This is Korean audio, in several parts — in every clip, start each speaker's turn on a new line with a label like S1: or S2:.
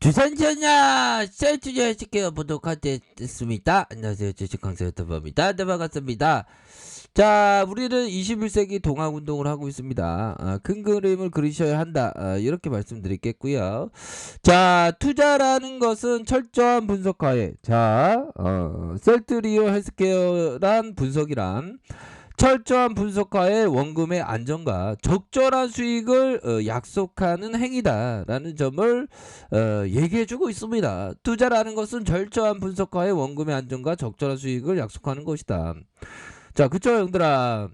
S1: 주산전야 셀투자 시켜 보도록 하겠습니다. 안녕하세요, 주식강사 유튜버입니다. 네, 반갑습니다. 자, 우리는 21세기 동학운동을 하고 있습니다. 큰 그림을 그리셔야 한다, 이렇게 말씀드리겠고요. 자, 투자라는 것은 철저한 분석하에, 자, 셀트리오 헬스케어란 분석이란 철저한 분석하에 원금의 안정과 적절한 수익을 약속하는 행위다라는 점을 얘기해주고 있습니다. 투자라는 것은 철저한 분석하에 원금의 안정과 적절한 수익을 약속하는 것이다. 자, 그쵸, 형들아.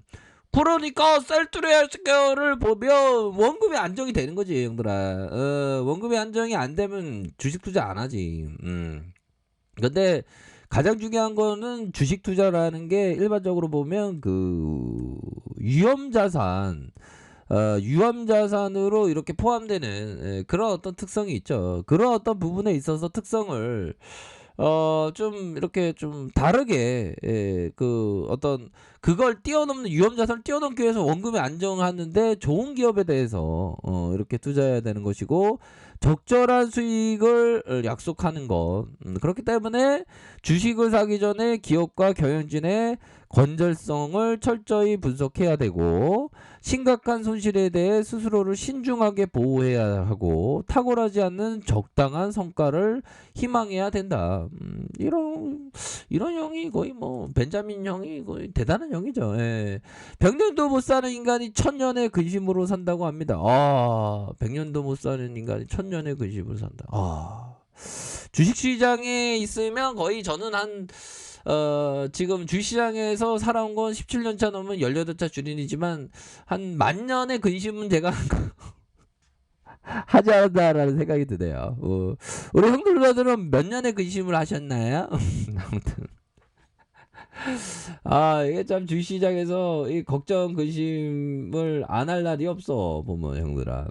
S1: 그러니까 셀트리얼스퀘어를 보면 원금이 안정이 되는 거지, 형들아. 원금이 안정이 안 되면 주식 투자 안 하지. 근데 가장 중요한 거는 주식 투자라는 게 일반적으로 보면 그 위험자산, 위험자산으로 이렇게 포함되는 그런 어떤 특성이 있죠. 그런 어떤 부분에 있어서 특성을 좀 이렇게 좀 다르게, 그 어떤 그걸 뛰어넘는 위험자산을 뛰어넘기 위해서 원금이 안정하는데 좋은 기업에 대해서 이렇게 투자해야 되는 것이고, 적절한 수익을 약속하는 것. 그렇기 때문에 주식을 사기 전에 기업과 경영진의 건전성을 철저히 분석해야 되고, 심각한 손실에 대해 스스로를 신중하게 보호해야 하고, 탁월하지 않는 적당한 성과를 희망해야 된다. 이런 형이 거의 뭐 벤자민 형이 거의 대단한 형이죠. 예. 100년도 못 사는 인간이 1000년의 근심으로 산다고 합니다. 100년도 못 사는 인간이 1000년의 근심으로 산다. 주식시장에 있으면 거의 저는 지금 주식시장에서 살아온 건 17년차 넘은 18차 주린이지만 한 만년의 근심은 제가 하지 않았다라는 생각이 드네요. 우리 형들들은 몇 년의 근심을 하셨나요? 아무튼 이게 참 주식시장에서 이 걱정 근심을 안 할 날이 없어 보면, 형들아.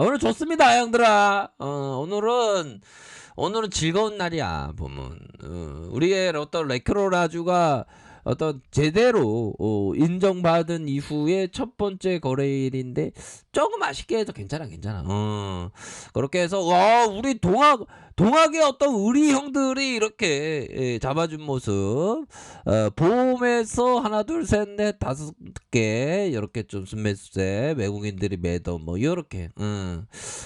S1: 오늘 좋습니다, 형들아. 오늘은 즐거운 날이야 보면. 우리의 어떤 레크로라주가 어떤 제대로 인정받은 이후에 첫 번째 거래일인데 조금 아쉽게 해도 괜찮아. 그렇게 해서 우리 동학의 어떤 우리 형들이 이렇게 잡아준 모습, 보험에서 하나 둘 셋 넷 다섯 개 이렇게 좀 순매수세, 외국인들이 매도 뭐 이렇게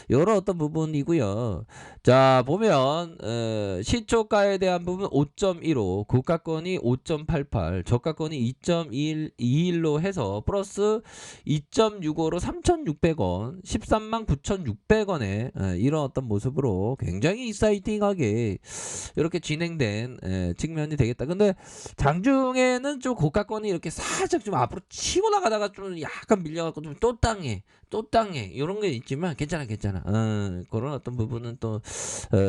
S1: 이런 어떤 부분이고요. 자, 보면 시초가에 대한 부분 5.15, 고가권이 5.88, 저가권이 2.21로 해서 플러스 2.65로 3,600원, 13만 9,600원에 이런 어떤 모습으로 굉장히 익사이팅하게 이렇게 진행된 측면이 되겠다. 근데 장중에는 좀 고가권이 이렇게 살짝 좀 앞으로 치고 나가다가 좀 약간 밀려갖고 좀 또 땅에 이런 게 있지만 괜찮아. 그런 어떤 부분은 또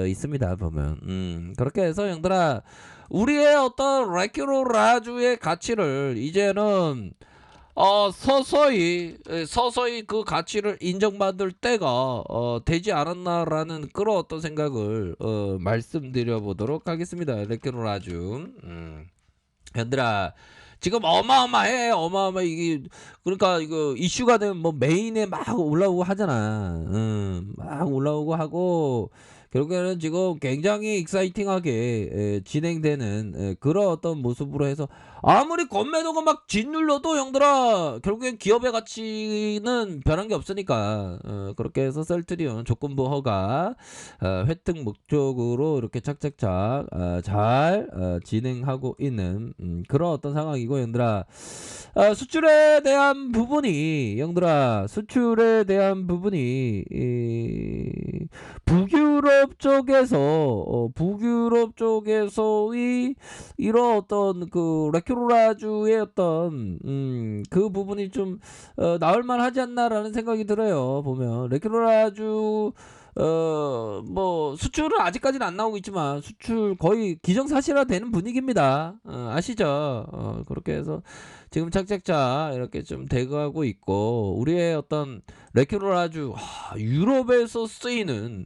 S1: 있습니다 보면. 그렇게 해서 형들아, 우리의 어떤 레큐로라주의 가치를 이제는 서서히 그 가치를 인정받을 때가 되지 않았나라는 그런 어떤 생각을 말씀드려 보도록 하겠습니다. 레큐로라주. 얘들아, 지금 어마어마해. 이게 그러니까 이거 이슈가 되면 뭐 메인에 막 올라오고 하잖아. 막 올라오고 하고, 결국에는 지금 굉장히 익사이팅하게 진행되는 그런 어떤 모습으로 해서, 아무리 건매도가 막 짓눌러도 형들아 결국엔 기업의 가치는 변한 게 없으니까, 그렇게 해서 셀트리온 조건부 허가, 획득 목적으로 이렇게 착착착 잘 진행하고 있는 그런 어떤 상황이고, 형들아, 수출에 대한 부분이 북유럽 쪽에서의 이런 어떤 그 레큐로라주의 어떤 그 부분이 좀 나올만 하지 않나라는 생각이 들어요. 보면 레큐로라주 뭐 수출은 아직까지는 안 나오고 있지만 수출 거의 기정사실화 되는 분위기입니다. 아시죠? 그렇게 해서 지금 착착착 이렇게 좀 대거하고 있고, 우리의 어떤 레큐로라주, 유럽에서 쓰이는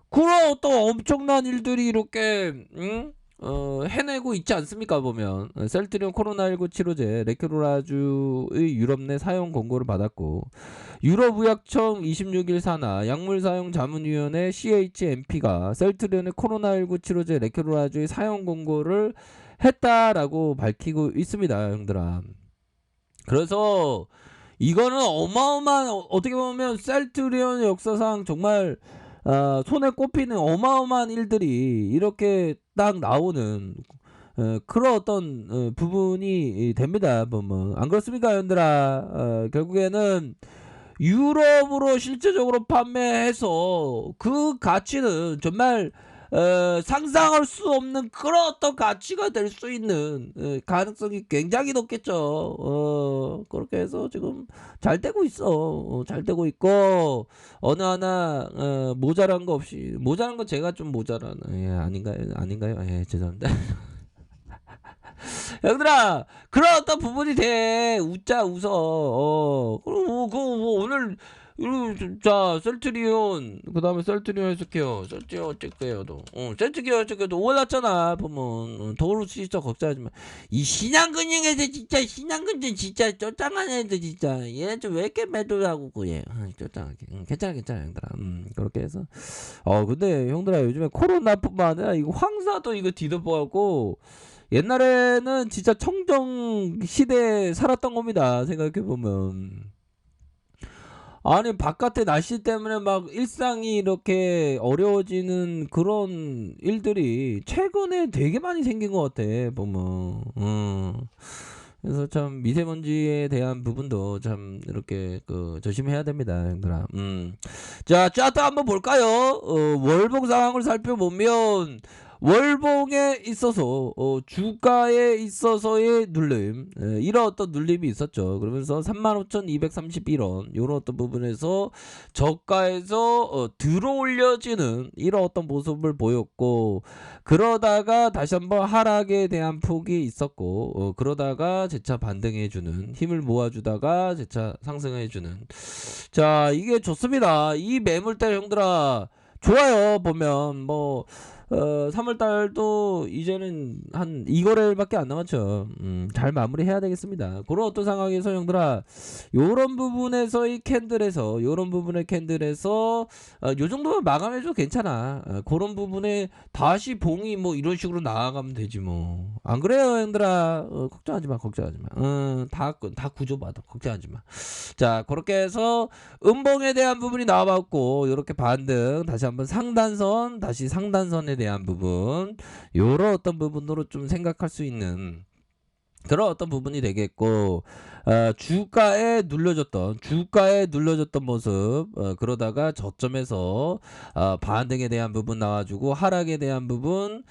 S1: 그런 어떤 엄청난 일들이 이렇게 해내고 있지 않습니까? 보면 셀트리온 코로나19 치료제 레큐로라주의 유럽 내 사용 권고를 받았고, 유럽의약청 26일 산하 약물사용자문위원회 CHMP가 셀트리온의 코로나19 치료제 레케로라주의 사용 공고를 했다라고 밝히고 있습니다, 형들아. 그래서 이거는 어마어마한 어떻게 보면 셀트리온 역사상 정말 손에 꼽히는 어마어마한 일들이 이렇게 딱 나오는 그런 어떤 부분이 됩니다. 뭐 안 그렇습니까, 형들아? 결국에는 유럽으로 실제적으로 판매해서 그 가치는 정말 상상할 수 없는 그런 어떤 가치가 될 수 있는 가능성이 굉장히 높겠죠. 그렇게 해서 지금 잘 되고 있어. 잘 되고 있고 어느 하나 모자란 거 없이 모자란 건 제가 좀 모자란 아닌가요? 예, 죄송합니다. 얘들아 그런 어떤 부분이 돼 웃자 웃어 그리고 뭐 오늘 자 셀트리온 그 다음에 셀트리온 헬스케어 셀트리온 어쨌게요도 셀트리온 어쨌게도 올랐잖아 보면 도로 진짜 걱정하지마 이 신한근영에서 진짜 신한근전 진짜 쫓아가는 애들 진짜 얘네 좀 왜 이렇게 매도하고 그래 쫓아가게 괜찮아 형들아 그렇게 해서 근데 형들아 요즘에 코로나뿐만 아니라 이거 황사도 이거 뒤덮어갖고 옛날에는 진짜 청정 시대에 살았던 겁니다. 생각해보면. 아니, 바깥의 날씨 때문에 막 일상이 이렇게 어려워지는 그런 일들이 최근에 되게 많이 생긴 것 같아, 보면. 그래서 참 미세먼지에 대한 부분도 참 이렇게 조심해야 됩니다, 형들아. 자, 차트 한번 볼까요? 월봉 상황을 살펴보면 월봉에 있어서 주가에 있어서의 눌림 이런 어떤 눌림이 있었죠. 그러면서 35,231원 이런 어떤 부분에서 저가에서 들어올려지는 이런 어떤 모습을 보였고 그러다가 다시 한번 하락에 대한 폭이 있었고 그러다가 재차 반등해주는 힘을 모아주다가 재차 상승해주는 자 이게 좋습니다. 이 매물대 형들아 좋아요. 보면 뭐 3월달도 이제는 한 2거래일밖에 안 남았죠. 잘 마무리해야 되겠습니다. 그런 어떤 상황에서 형들아 요런 부분에서의 캔들에서 요런 부분의 캔들에서 요 정도면 마감해줘도 괜찮아. 그런 부분에 다시 봉이 뭐 이런 식으로 나아가면 되지 뭐. 안 그래요 형들아? 걱정하지마 다 구조받아 걱정하지마. 자 그렇게 해서 음봉에 대한 부분이 나와봤고 요렇게 반등 다시 한번 상단선 다시 상단선에 대한 부분 요런 어떤 부분으로 좀 생각할 수 있는 그런 어떤 부분이 되겠고 주가에 눌려졌던 모습 그러다가 저점에서 반등에 대한 부분 나와주고 하락에 대한 부분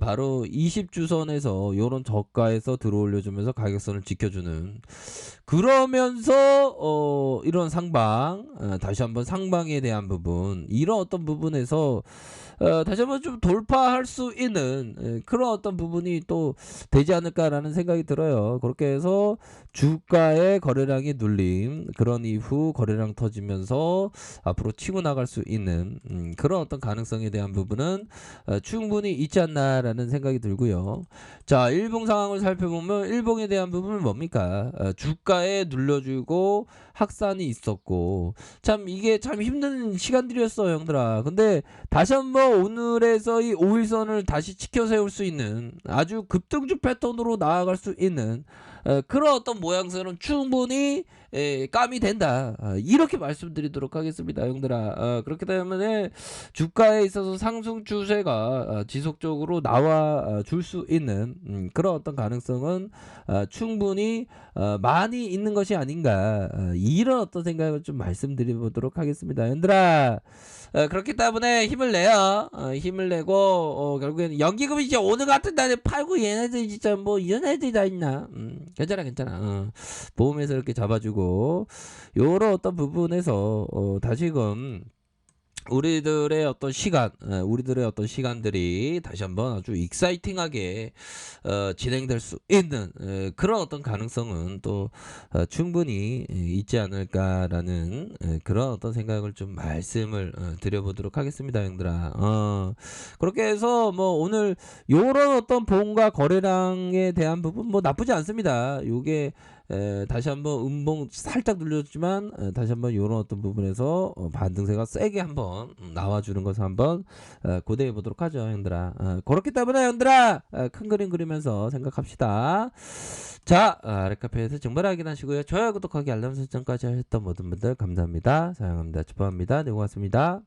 S1: 바로 20주선에서 요런 저가에서 들어올려주면서 가격선을 지켜주는 그러면서 이런 상방 다시 한번 상방에 대한 부분 이런 어떤 부분에서 다시 한번 좀 돌파할 수 있는 그런 어떤 부분이 또 되지 않을까라는 생각이 들어요. 그렇게 해서 주가의 거래량이 눌림 그런 이후 거래량 터지면서 앞으로 치고 나갈 수 있는 그런 어떤 가능성에 대한 부분은 충분히 있지 않나라는 생각이 들고요. 자 일봉 상황을 살펴보면 일봉에 대한 부분은 뭡니까? 주가에 눌려주고 확산이 있었고 참 이게 참 힘든 시간들이었어 형들아. 근데 다시 한번 오늘에서 이 5일선을 다시 지켜 세울 수 있는 아주 급등주 패턴으로 나아갈 수 있는 그런 어떤 모양새는 충분히 감이 된다. 이렇게 말씀드리도록 하겠습니다, 형들아. 그렇기 때문에 주가에 있어서 상승 추세가 지속적으로 나와 줄 수 있는 그런 어떤 가능성은 충분히 많이 있는 것이 아닌가. 이런 어떤 생각을 좀 말씀드려보도록 하겠습니다, 형들아. 그렇기 때문에 힘을 내요. 힘을 내고 결국에는 연기금이 이제 오늘 같은 날에 팔고 얘네들 진짜 뭐 이런 애들이 다 있나. 괜찮아. 보험에서 이렇게 잡아주고 요런 어떤 부분에서 다시금 우리들의 어떤 시간들이 다시 한번 아주 익사이팅하게 진행될 수 있는 그런 어떤 가능성은 또 충분히 있지 않을까라는 그런 어떤 생각을 좀 말씀을 드려보도록 하겠습니다, 형들아. 그렇게 해서 뭐 오늘 요런 어떤 보험과 거래량에 대한 부분 뭐 나쁘지 않습니다. 요게 다시 한번 음봉 살짝 눌렸지만 다시 한번 요런 어떤 부분에서 반등세가 세게 한번 나와주는 것을 한번 고대해 보도록 하죠, 형들아. 그렇기 때문에 형들아, 큰 그림 그리면서 생각합시다. 자, 아랫카페에서 정말 확인하시고요. 좋아요, 구독하기, 알람 설정까지 하셨던 모든 분들 감사합니다. 사랑합니다. 축복합니다. 네, 고맙습니다.